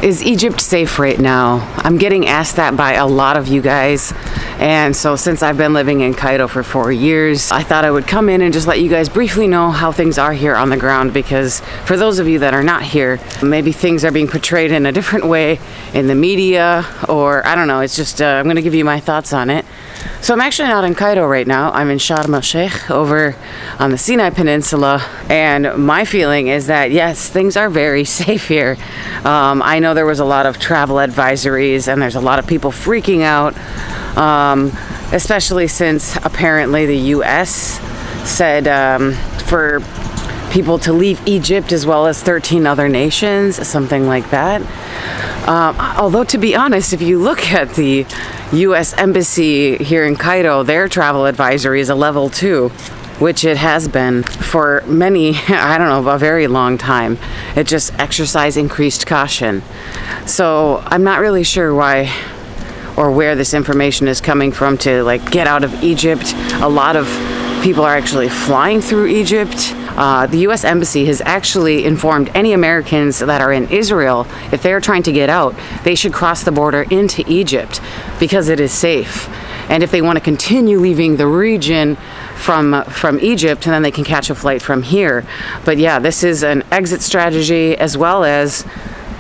Is Egypt safe right now? I'm getting asked that by a lot of you guys. And so since I've been living in Cairo for 4 years, I thought I would come in and just let you guys briefly know how things are here on the ground, because for those of you that are not here, maybe things are being portrayed in a different way in the media, or I don't know, it's just, I'm gonna give you my thoughts on it. So I'm actually not in Cairo right now. I'm in Sharm el-Sheikh over on the Sinai Peninsula, and my feeling is that yes, things are very safe here. I know there was a lot of travel advisories and there's a lot of people freaking out, especially since apparently the US said for people to leave Egypt as well as 13 other nations, something like that. Although to be honest, if you look at the US Embassy here in Cairo, their travel advisory is a level 2, which it has been for many, I don't know, a very long time. It just exercise increased caution. So I'm not really sure why or where this information is coming from to like get out of Egypt. A lot of people are actually flying through Egypt. The US Embassy has actually informed any Americans that are in Israel, if they're trying to get out, they should cross the border into Egypt because it is safe. And if they want to continue leaving the region from Egypt, then they can catch a flight from here. But yeah, this is an exit strategy as well as,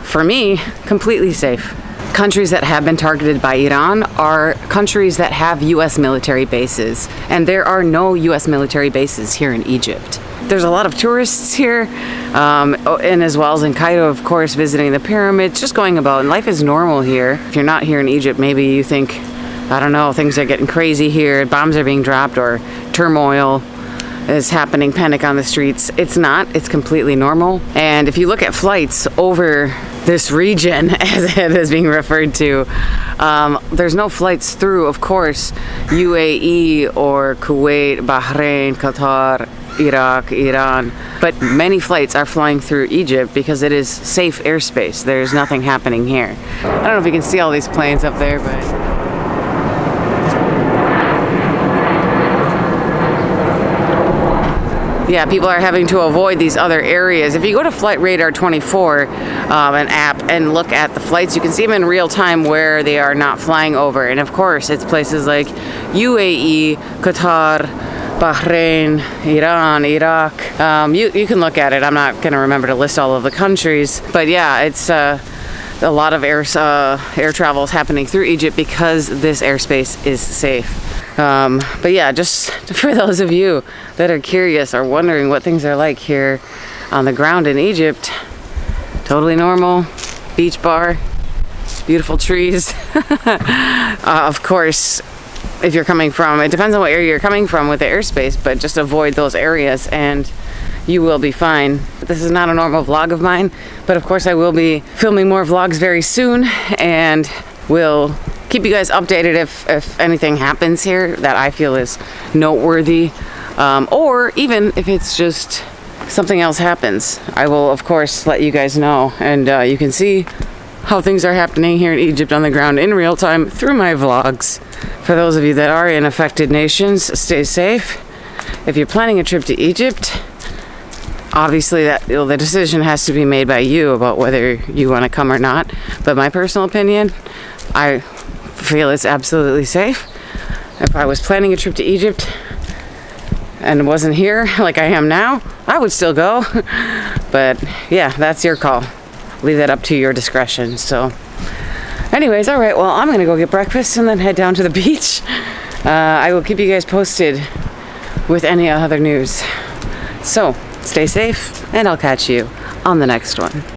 for me, completely safe. Countries that have been targeted by Iran are countries that have US military bases, and there are no US military bases here in Egypt. There's a lot of tourists here, and as well as in Cairo, of course, visiting the pyramids, just going about, and life is normal here. If you're not here in Egypt, maybe you think, I don't know, things are getting crazy here, bombs are being dropped, or turmoil is happening, panic on the streets. It's not, it's completely normal. And if you look at flights over this region, as it is being referred to, there's no flights through, of course, UAE or Kuwait, Bahrain, Qatar, Iraq, Iran, but many flights are flying through Egypt because it is safe airspace. There's nothing happening here. I don't know if you can see all these planes up there, but yeah, people are having to avoid these other areas. If you go to Flight Radar 24, an app, and look at the flights, you can see them in real time where they are not flying over. And of course, it's places like UAE, Qatar, Bahrain, Iran, Iraq. You can look at it. I'm not going to remember to list all of the countries. But yeah, it's a lot of air travel is happening through Egypt because this airspace is safe. But yeah, just for those of you that are curious or wondering what things are like here on the ground in Egypt, totally normal. Beach bar, beautiful trees. Of course, if you're coming from, it depends on what area you're coming from with the airspace, but just avoid those areas and you will be fine. This is not a normal vlog of mine, but of course I will be filming more vlogs very soon, and will keep you guys updated if anything happens here that I feel is noteworthy, or even if it's just something else happens. I will of course let you guys know, and you can see how things are happening here in Egypt on the ground in real time through my vlogs. For those of you that are in affected nations, stay safe. If you're planning a trip to Egypt, obviously the decision has to be made by you about whether you want to come or not. But my personal opinion, I feel it's absolutely safe. If I was planning a trip to Egypt and wasn't here like I am now, I would still go. But yeah, that's your call. Leave that up to your discretion. So anyways, all right, well, I'm gonna go get breakfast and then head down to the beach. I will keep you guys posted with any other news. So stay safe, and I'll catch you on the next one.